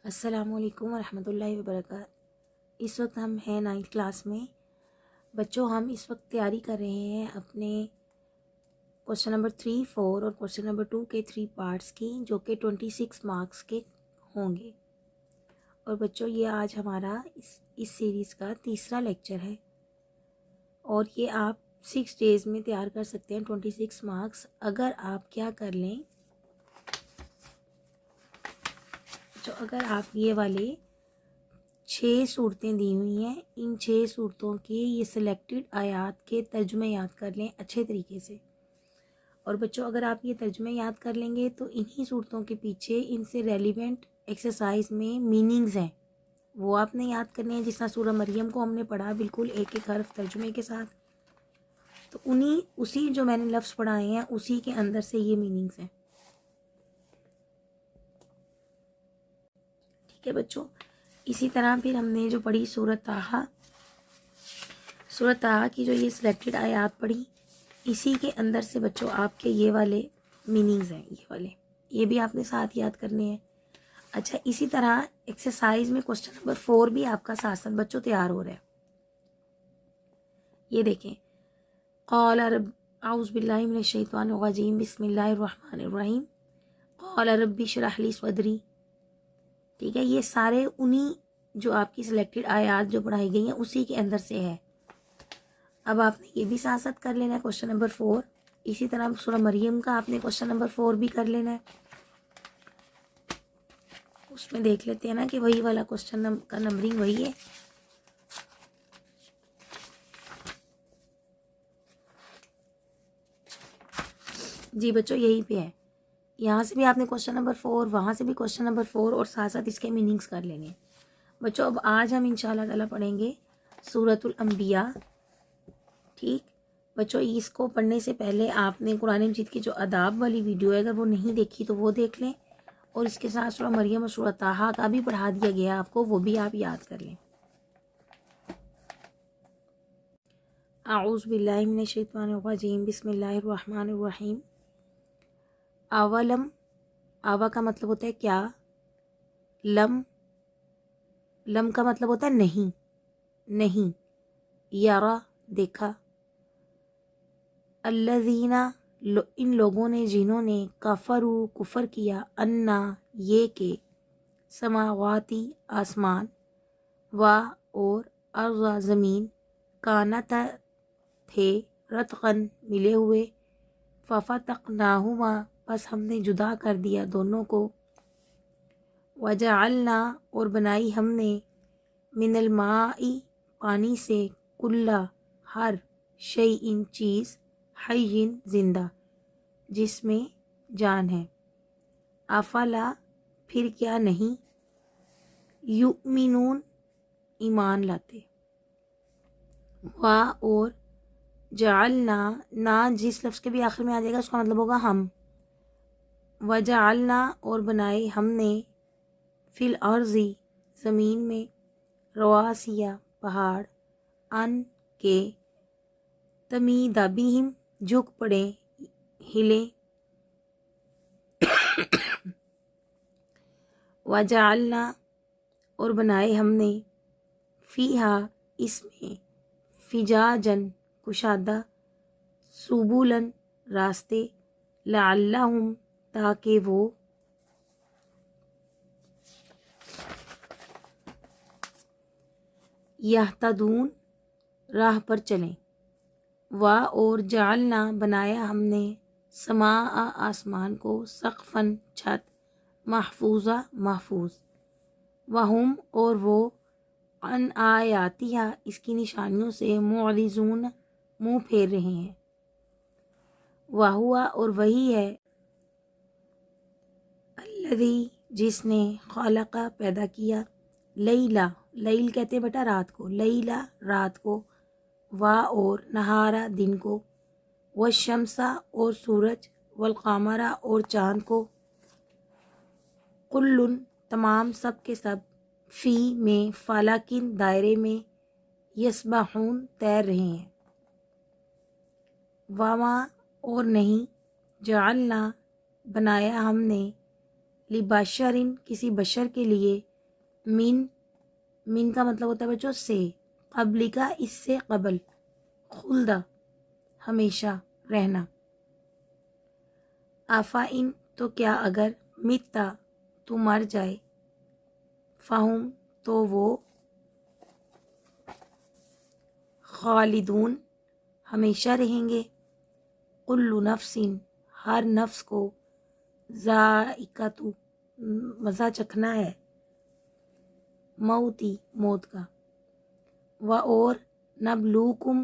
السلام علیکم ورحمۃ اللہ وبرکاتہ۔ اس وقت ہم ہیں 9th کلاس میں۔ بچوں ہم اس وقت تیاری کر رہے ہیں اپنے کوشچن نمبر 3، 4 اور کوشچن نمبر 2 کے 3 پارٹس کی، جو کہ 26 مارکس کے ہوں گے۔ اور بچوں یہ آج ہمارا اس سیریز کا تیسرا لیکچر ہے، اور یہ آپ 6 ڈیز میں تیار کر سکتے ہیں 26 مارکس، اگر آپ کیا کر لیں، اگر آپ یہ والے 6 صورتیں دی ہوئی ہیں، ان 6 صورتوں کی یہ سلیکٹڈ آیات کے ترجمے یاد کر لیں اچھے طریقے سے۔ اور بچوں اگر آپ یہ ترجمے یاد کر لیں گے تو انہی صورتوں کے پیچھے ان سے ریلیونٹ ایکسرسائز میں میننگز ہیں، وہ آپ نے یاد کرنے ہیں، جس طرح سورہ مریم کو ہم نے پڑھا بالکل ایک ایک حرف ترجمے کے ساتھ، تو اسی جو میں نے لفظ پڑھائے ہیں اسی کے اندر سے یہ میننگز ہیں۔ ٹھیک ہے بچوں، اسی طرح پھر ہم نے جو پڑھی سورۃ طٰہٰ کی جو یہ سلیکٹڈ آیات پڑھی، اسی کے اندر سے بچوں آپ کے یہ والے میننگز ہیں، یہ بھی آپ نے ساتھ یاد کرنے ہیں۔ اچھا، اسی طرح ایکسرسائز میں کوشچن نمبر 4 بھی آپ کا ساتھ ساتھ بچوں تیار ہو رہا ہے۔ یہ دیکھیں، قال رب اعوذ باللہ من الشیطان الرجیم بسم اللہ الرحمن الرحیم قال رب اشرح لی صدری۔ ٹھیک ہے، یہ سارے انہی جو آپ کی سلیکٹڈ آیات جو پڑھائی گئی ہیں اسی کے اندر سے ہے۔ اب آپ نے یہ بھی ساتھ ساتھ کر لینا ہے کوشچن نمبر 4، اسی طرح سورہ مریم کا آپ نے کوشچن نمبر 4 بھی کر لینا ہے۔ اس میں دیکھ لیتے ہیں نا کہ وہی والا کوشچن کا نمبرنگ وہی ہے۔ جی بچوں یہی پہ ہے، یہاں سے بھی آپ نے کوشچن نمبر 4، وہاں سے بھی کوشچن نمبر 4، اور ساتھ ساتھ اس کے میننگز کر لینے ہیں۔ بچوں اب آج ہم انشاءاللہ تعالیٰ پڑھیں گے سورۃ الانبیاء۔ ٹھیک بچوں، اس کو پڑھنے سے پہلے آپ نے قرآن مجید کی جو آداب والی ویڈیو ہے، اگر وہ نہیں دیکھی تو وہ دیکھ لیں، اور اس کے ساتھ سورہ مریم اور سورۃ طٰہٰ کا بھی پڑھا دیا گیا آپ کو، وہ بھی آپ یاد کر لیں۔ اعوذ باللہ من الشیطان الرجیم بسم اللہ الرحمن الرحیم۔ اولم، آوا کا مطلب ہوتا ہے کیا، لم کا مطلب ہوتا ہے نہیں، یارا دیکھا، الذین ان لوگوں نے جنہوں نے کفر کیا، انا یہ کہ سماواتی آسمان، و اور ارض زمین، کانت تھے، رتقن ملے ہوئے، ففتقناہما پس ہم نے جدا کر دیا دونوں کو، وجعلنا اور بنائی ہم نے، من الماء پانی سے، کلا ہر شیء چیز، حی زندہ جس میں جان ہے، افلا پھر کیا نہیں، یؤمنون ایمان لاتے، و اور جعلنا نا جس لفظ کے بھی آخر میں آ جائے گا اس کا مطلب ہوگا ہم، وجعلنا اور بنائے ہم نے، فی الارض زمین میں، رواسیہ پہاڑ، ان کے، تمیدہ بہم جھک پڑے، ہلے، وجعلنا اور بنائے ہم نے، فیہا اس میں، فجاجن کشادہ، سبولن راستے، لعلہم تاکہ وہ، یہتدون راہ پر چلیں، و اور جعلنا بنایا ہم نے، سماء آسمان کو، سقفاً چھت، محفوظہ محفوظ، وہم اور وہ، ان آیاتہا اس کی نشانیوں سے، معرضون منہ پھیر رہے ہیں، وہوا اور وہی ہے، الذی جس نے، خلق پیدا کیا، لیلا لیل کہتے ہیں بیٹا رات کو، لیلا رات کو، و اور نہارا دن کو، والشمس اور سورج، والقمر اور چاند کو، کل تمام سب کے سب، فی میں، فلاکن دائرے میں، یسبحون تیر رہے ہیں، وما اور نہیں، جعلنا بنایا ہم نے، لبشرن کسی بشر کے لیے، من، من کا مطلب ہوتا ہے بچوں سے، قبل کا اس سے قبل، خلدہ ہمیشہ رہنا، آفائن تو کیا اگر، متا تو مر جائے، فہم تو وہ، خالدون ہمیشہ رہیں گے، کل نفس ہر نفس کو، ذائقۃ مزہ چکھنا ہے، موتی موت کا، و اور نبلوکم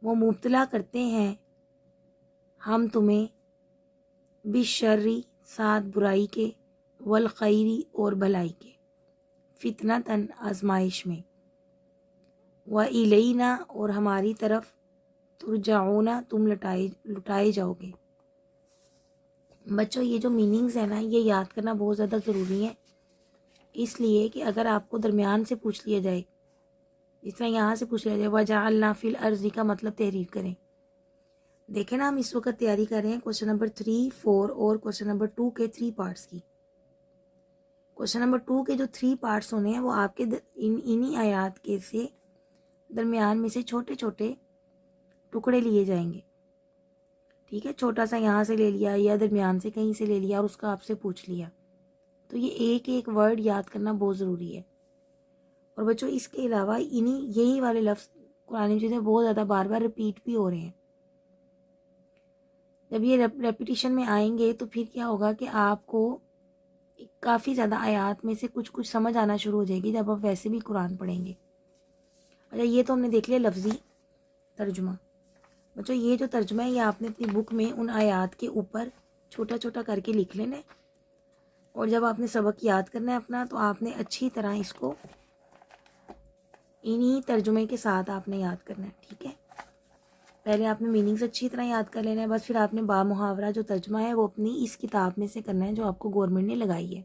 وہ مبتلا کرتے ہیں ہم تمہیں، بالشری ساتھ برائی کے، والخیری اور بھلائی کے، فتنتاً آزمائش میں، وَإِلَيْنَا اور ہماری طرف، ترجعون تم لٹائے جاؤ گے۔ بچوں یہ جو میننگز ہیں نا یہ یاد کرنا بہت زیادہ ضروری ہے، اس لیے کہ اگر آپ کو درمیان سے پوچھ لیا جائے، جس طرح یہاں سے پوچھ لیا جائے وَجَعَلْنَا فِي الْأَرْضِ کا مطلب تحریر کریں۔ دیکھیں نا ہم اس وقت تیاری کر رہے ہیں کوشچن نمبر 3، 4 اور کوشچن نمبر 2 کے 3 پارٹس کی۔ کوشچن نمبر 2 کے جو 3 پارٹس ہونے ہیں وہ آپ کے انہی آیات کے سے درمیان میں سے چھوٹے چھوٹے ٹکڑے لیے جائیں گے، ٹھیک ہے، چھوٹا سا یہاں سے لے لیا یا درمیان سے کہیں سے لے لیا اور اس کا آپ سے پوچھ لیا، تو یہ ایک ایک ورڈ یاد کرنا بہت ضروری ہے۔ اور بچوں اس کے علاوہ یہی والے لفظ قرآن مجید میں بہت زیادہ بار بار ریپیٹ بھی ہو رہے ہیں، جب یہ ریپیٹیشن میں آئیں گے تو پھر کیا ہوگا کہ آپ کو کافی زیادہ آیات میں سے کچھ سمجھ آنا شروع ہو جائے گی جب آپ ویسے بھی قرآن پڑھیں گے۔ اچھا یہ تو ہم نے دیکھ لیا لفظی ترجمہ۔ بچوں یہ جو ترجمہ ہے یہ آپ نے اپنی بک میں ان آیات کے اوپر چھوٹا چھوٹا کر کے لکھ لینا ہے، اور جب آپ نے سبق یاد کرنا ہے اپنا تو آپ نے اچھی طرح اس کو انہی ترجمے کے ساتھ آپ نے یاد کرنا ہے، ٹھیک ہے۔ پہلے آپ نے میننگز اچھی طرح یاد کر لینا ہے، بس پھر آپ نے با محاورہ جو ترجمہ ہے وہ اپنی اس کتاب میں سے کرنا ہے جو آپ کو گورنمنٹ نے لگائی ہے۔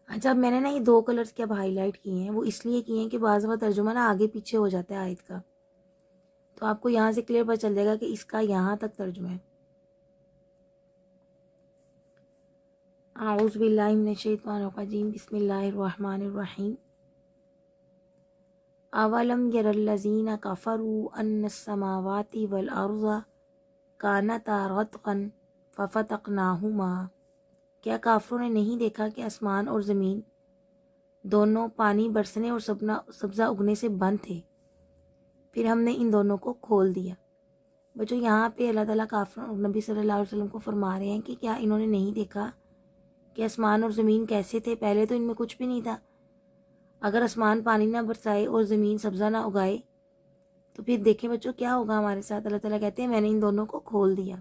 اچھا اب میں نے نا یہ 2 کلرز کے اب ہائی لائٹ کیے ہیں، وہ اس لیے کیے ہیں کہ بعض دفعہ ترجمہ نا آگے پیچھے ہو جاتا ہے آیت کا، تو آپ کو یہاں سے کلیئر پتہ چل جائے گا کہ اس کا یہاں تک ترجمہ ہے۔ اعوذ باللہ من الشیطان الرجیم، بسم اللہ الرحمن الرحیم۔ اولم یر الذین کفروا ان السماوات والارض کانتا رتقا ففتقناہما، کیا کافروں نے نہیں دیکھا کہ آسمان اور زمین دونوں پانی برسنے اور سبزہ اگنے سے بند تھے، پھر ہم نے ان دونوں کو کھول دیا۔ بچوں یہاں پہ اللہ تعالیٰ کافروں نبی صلی اللہ علیہ وسلم کو فرما رہے ہیں کہ کیا انہوں نے نہیں دیکھا کہ آسمان اور زمین کیسے تھے، پہلے تو ان میں کچھ بھی نہیں تھا، اگر آسمان پانی نہ برسائے اور زمین سبزہ نہ اگائے تو پھر دیکھیں بچوں کیا ہوگا ہمارے ساتھ۔ اللہ تعالیٰ کہتے ہیں میں نے ان دونوں کو کھول دیا،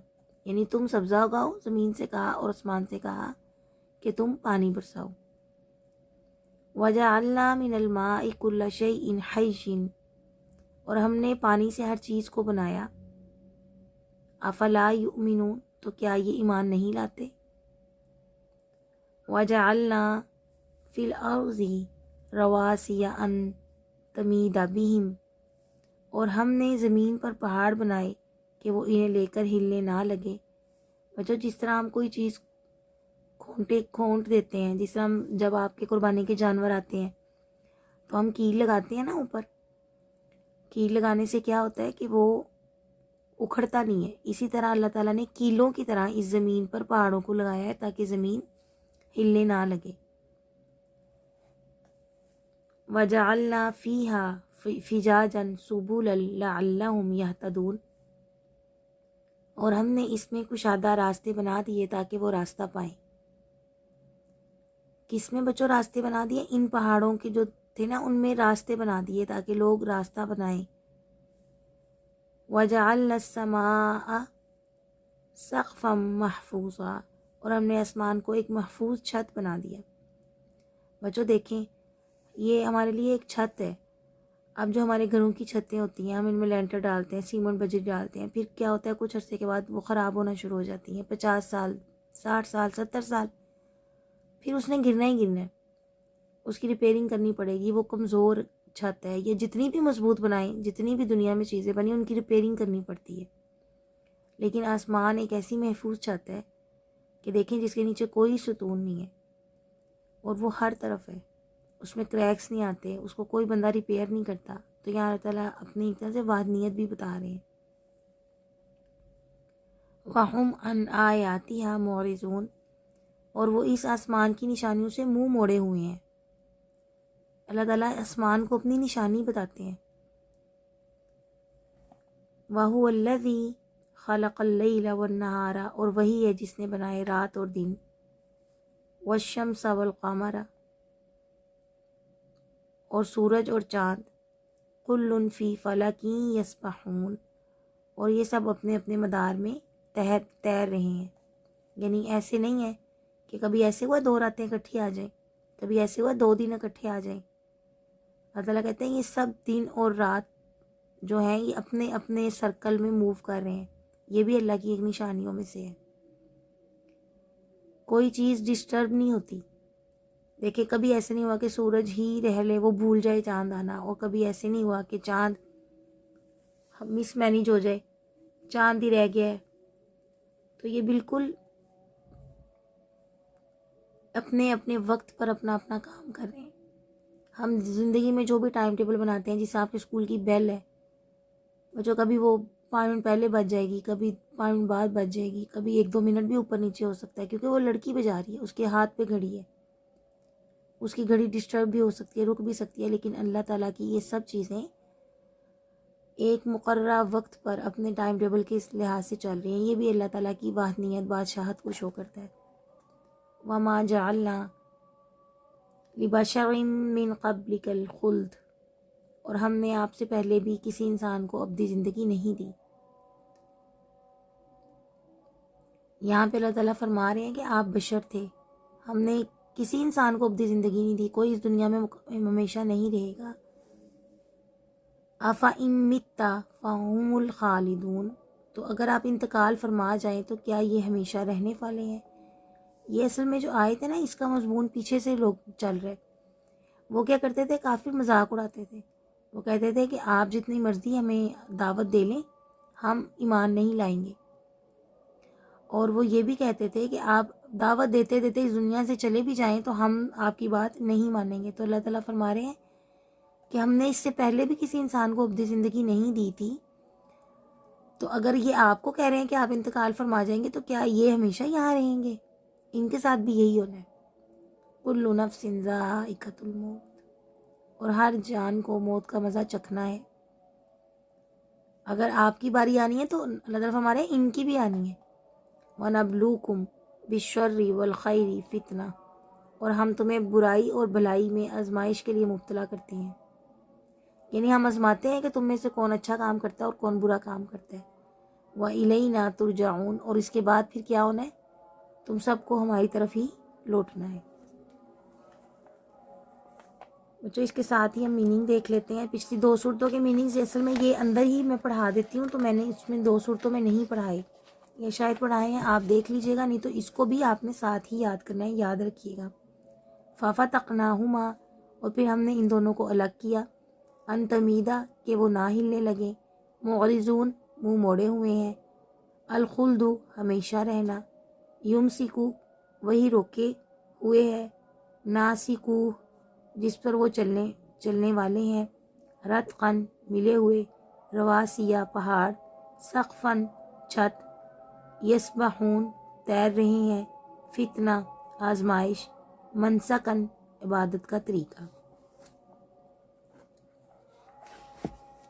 یعنی تم سبزہ اگاؤ، زمین سے کہا، اور آسمان سے کہا کہ تم پانی برساؤ۔ وَجَعَلْنَا مِنَ الْمَاءِ كُلَّ شَيْءٍ حَيٍّ اور ہم نے پانی سے ہر چیز کو بنایا۔ افلا یؤمنون تو کیا یہ ایمان نہیں لاتے۔ وَجَعَلْنَا فِي الْأَرْضِ رَوَاسِيَ أَن تَمِيدَ بِهِمْ اور ہم نے زمین پر پہاڑ بنائے کہ وہ انہیں لے کر ہلنے نہ لگے۔ بچوں جس طرح ہم کوئی چیز کھونٹ دیتے ہیں، جس طرح ہم جب آپ کے قربانی کے جانور آتے ہیں تو ہم کیل لگاتے ہیں نا اوپر، کیل لگانے سے کیا ہوتا ہے کہ وہ اکھڑتا نہیں ہے، اسی طرح اللہ تعالیٰ نے کیلوں کی طرح اس زمین پر پہاڑوں کو لگایا ہے تاکہ زمین ہلنے نہ لگے۔ وَجَعَلْنَا فِيهَا فِجَاجًا سُبُلًا لَعَلَّهُمْ يَهْتَدُونَ اور ہم نے اس میں کشادہ راستے بنا دیے تاکہ وہ راستہ پائیں۔ کس میں بچوں راستے بنا دیے؟ ان پہاڑوں کے جو تھے نا ان میں راستے بنا دیے تاکہ لوگ راستہ بنائیں۔ وَجَعَلْنَا السَّمَاءَ سَقْفًا مَحْفُوظًا اور ہم نے آسمان کو ایک محفوظ چھت بنا دیا۔ بچوں دیکھیں یہ ہمارے لیے ایک چھت ہے۔ اب جو ہمارے گھروں کی چھتیں ہوتی ہیں ہم ان میں لینٹر ڈالتے ہیں، سیمنٹ بجٹ ڈالتے ہیں، پھر کیا ہوتا ہے کچھ عرصے کے بعد وہ خراب ہونا شروع ہو جاتی ہیں، 50 سال 60 سال 70 سال، پھر اس نے گرنا ہی گرنا ہے، اس کی ریپیئرنگ کرنی پڑے گی۔ وہ کمزور چھت ہے، یہ جتنی بھی مضبوط بنائیں، جتنی بھی دنیا میں چیزیں بنی ان کی ریپیئرنگ کرنی پڑتی ہے، لیکن آسمان ایک ایسی محفوظ چھت ہے کہ دیکھیں جس کے نیچے کوئی ستون نہیں ہے، اور وہ ہر طرف ہے، اس میں کریکس نہیں آتے، اس کو کوئی بندہ ریپیئر نہیں کرتا. تو یہاں اللہ تعالیٰ اپنی ایک طرح سے وحدانیت بھی بتا رہے ہیں. وَهُمْ عَنْ آيَاتِهَا مُعْرِضُونَ، اور وہ اس آسمان کی نشانیوں سے منہ موڑے ہوئے ہیں. اللہ تعالیٰ آسمان کو اپنی نشانی بتاتے ہیں. وَهُوَ الَّذِي خَلَقَ اللَّيْلَ وَالنَّهَارَ، اور وہی ہے جس نے بنائے رات اور دن. وَالشَّمْسَ وَالْقَمَرَ، اور سورج اور چاند. كُلٌّ فِي فَلَكٍ يَسْبَحُونَ، اور یہ سب اپنے اپنے مدار میں تیر رہے ہیں. یعنی ایسے نہیں ہے کہ کبھی ایسے ہوا 2 راتیں اکٹھی آ جائیں، کبھی ایسے ہوا 2 دن اکٹھے آ جائیں. اللہ تعالیٰ کہتے ہیں یہ سب دن اور رات جو ہیں یہ اپنے اپنے سرکل میں موو کر رہے ہیں. یہ بھی اللہ کی ایک نشانیوں میں سے ہے. کوئی چیز ڈسٹرب نہیں ہوتی. دیکھیں کبھی ایسے نہیں ہوا کہ سورج ہی رہ لے، وہ بھول جائے چاند آنا، اور کبھی ایسے نہیں ہوا کہ چاند مس مینیج ہو جائے، چاند ہی رہ گیا ہے. تو یہ بالکل اپنے اپنے وقت پر اپنا اپنا کام کر رہے ہیں. ہم زندگی میں جو بھی ٹائم ٹیبل بناتے ہیں، جیسے آپ کے اسکول کی بیل ہے بچوں، کبھی وہ 5 منٹ پہلے بج جائے گی، کبھی 5 منٹ بعد بج جائے گی، کبھی 1-2 منٹ بھی اوپر نیچے ہو سکتا ہے، کیونکہ وہ لڑکی بجا رہی ہے، اس کے ہاتھ پہ گھڑی ہے، اس کی گھڑی ڈسٹرب بھی ہو سکتی ہے، رک بھی سکتی ہے. لیکن اللہ تعالیٰ کی یہ سب چیزیں ایک مقررہ وقت پر اپنے ٹائم ٹیبل کے اس لحاظ سے چل رہی ہیں. یہ بھی اللہ تعالیٰ کی وحدانیت، بادشاہت کو شو کرتا ہے. وَمَا جَعَلْنَا لِبَشَرٍ مِّن قَبْلِكَ الْخُلْدَ، اور ہم نے آپ سے پہلے بھی کسی انسان کو ابدی زندگی نہیں دی. یہاں پہ اللہ تعالیٰ فرما رہے ہیں کہ آپ بشر تھے، ہم نے کسی انسان کو ابدی زندگی نہیں دی، کوئی اس دنیا میں ہمیشہ نہیں رہے گا. أَفَإِن مِتَّ فَهُمُ الْخَالِدُونَ، تو اگر آپ انتقال فرما جائیں تو کیا یہ ہمیشہ رہنے والے ہیں. یہ اصل میں جو آیت ہے نا، اس کا مضمون پیچھے سے لوگ چل رہے. وہ کیا کرتے تھے، کافر مذاق اڑاتے تھے. وہ کہتے تھے کہ آپ جتنی مرضی ہمیں دعوت دے لیں، ہم ایمان نہیں لائیں گے. اور وہ یہ بھی کہتے تھے کہ آپ دعوت دیتے دیتے اس دنیا سے چلے بھی جائیں تو ہم آپ کی بات نہیں مانیں گے. تو اللہ تعالیٰ فرما رہے ہیں کہ ہم نے اس سے پہلے بھی کسی انسان کو ابدی زندگی نہیں دی تھی، تو اگر یہ آپ کو کہہ رہے ہیں کہ آپ انتقال فرما جائیں گے تو کیا یہ ہمیشہ یہاں رہیں گے؟ ان کے ساتھ بھی یہی ہونا ہے. کل نفس ذائقۃ الموت، اور ہر جان کو موت کا مزہ چکھنا ہے. اگر آپ کی باری آنی ہے تو اللہ تعالیٰ فرما رہے ہیں ان کی بھی آنی ہے. وَنَبْلُوكُمْ بِالشَّرِّ وَالْخَيْرِ فِتْنَةً، اور ہم تمہیں برائی اور بھلائی میں آزمائش کے لیے مبتلا کرتے ہیں. یعنی ہم آزماتے ہیں کہ تم میں سے کون اچھا کام کرتا ہے اور کون برا کام کرتا ہے. وَإِلَيْنَا تُرْجَعُونَ، اور اس کے بعد پھر کیا ہونا ہے، تم سب کو ہماری طرف ہی لوٹنا ہے. بچوں اس کے ساتھ ہی ہم میننگ دیکھ لیتے ہیں. پچھلی 2 صورتوں کے میننگز اصل میں یہ اندر ہی میں پڑھا دیتی ہوں، تو میں نے اس میں 2 صورتوں میں نہیں پڑھائے، یہ شاید پڑھائے ہیں، آپ دیکھ لیجئے گا، نہیں تو اس کو بھی آپ نے ساتھ ہی یاد کرنا ہے، یاد رکھیے گا. فَفَتَقْنَاهُمَا، اور پھر ہم نے ان دونوں کو الگ کیا. ان تمیدہ، کہ وہ نہ ہلنے لگے. معرضون، منہ موڑے ہوئے ہیں. الخلد، ہمیشہ رہنا. یمسکو، وہی روکے ہوئے ہے. ناسکو، جس پر وہ چلنے والے ہیں. رتقن، ملے ہوئے. رواسیہ، پہاڑ. سقفن، چھت. یسبحون، تیر رہے ہیں. فتنہ، آزمائش. منسکن، عبادت کا طریقہ.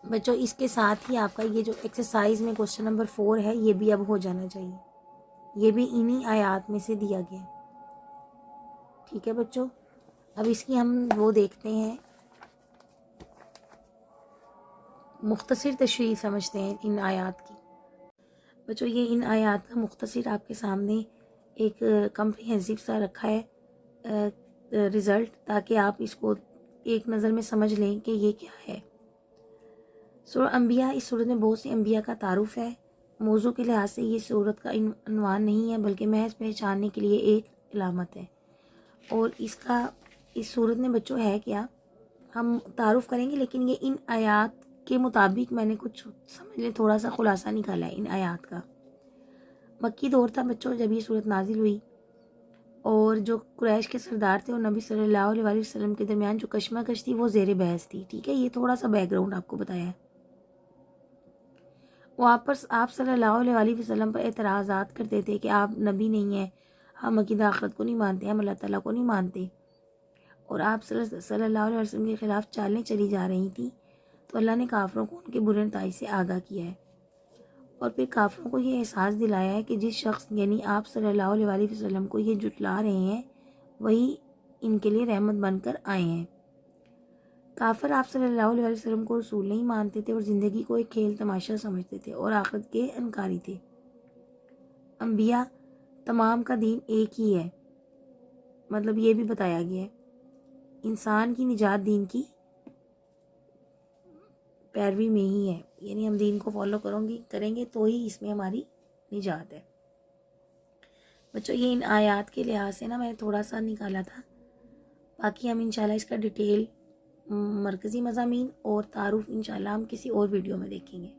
بچوں اس کے ساتھ ہی آپ کا یہ جو ایکسرسائز میں کوسچن نمبر 4 ہے، یہ بھی اب ہو جانا چاہیے. یہ بھی انہی آیات میں سے دیا گیا. ٹھیک ہے بچوں، اب اس کی ہم وہ دیکھتے ہیں، مختصر تشریح سمجھتے ہیں ان آیات کی. بچوں یہ ان آیات کا مختصر آپ کے سامنے ایک کمپریہنسو سا رکھا ہے رزلٹ، تاکہ آپ اس کو ایک نظر میں سمجھ لیں کہ یہ کیا ہے. سورہ انبیاء، اس صورت میں بہت سی انبیاء کا تعارف ہے. موضوع کے لحاظ سے یہ صورت کا عنوان نہیں ہے، بلکہ محض پہچاننے کے لیے ایک علامت ہے. اور اس صورت میں بچوں ہے کیا، ہم تعارف کریں گے، لیکن یہ ان آیات کے مطابق میں نے کچھ سمجھ لیں تھوڑا سا خلاصہ نکالا ہے ان آیات کا. مکی دور تھا بچوں جب یہ صورت نازل ہوئی، اور جو قریش کے سردار تھے اور نبی صلی اللہ علیہ وآلہ وسلم کے درمیان جو کشمکش تھی وہ زیر بحث تھی. ٹھیک ہے, یہ تھوڑا سا بیک گراؤنڈ آپ کو بتایا ہے. وہ آپ صلی اللہ علیہ وآلہ وسلم پر اعتراضات کرتے تھے کہ آپ نبی نہیں ہیں, ہم عقیدہ آخرت کو نہیں مانتے, ہم اللہ تعالیٰ کو نہیں مانتے. اور آپ صلی اللہ علیہ وسلم کے خلاف چالیں چلی جا رہی تھیں. تو اللہ نے کافروں کو ان کے برے نتائج سے آگاہ کیا ہے, اور پھر کافروں کو یہ احساس دلایا ہے کہ جس شخص یعنی آپ صلی اللہ علیہ وآلہ وسلم کو یہ جھٹلا رہے ہیں وہی ان کے لیے رحمت بن کر آئے ہیں. کافر آپ صلی اللہ علیہ وسلم کو رسول نہیں مانتے تھے اور زندگی کو ایک کھیل تماشا سمجھتے تھے اور آخرت کے انکاری تھے. انبیاء تمام کا دین ایک ہی ہے, مطلب یہ بھی بتایا گیا ہے انسان کی نجات دین کی پیروی میں ہی ہے, یعنی ہم دین کو فالو کریں گے تو ہی اس میں ہماری نجات ہے. بچوں یہ ان آیات کے لحاظ سے نا میں نے تھوڑا سا نکالا تھا, باقی ہم انشاءاللہ اس کا ڈیٹیل مرکزی مضامین اور تعارف انشاءاللہ ہم کسی اور ویڈیو میں دیکھیں گے.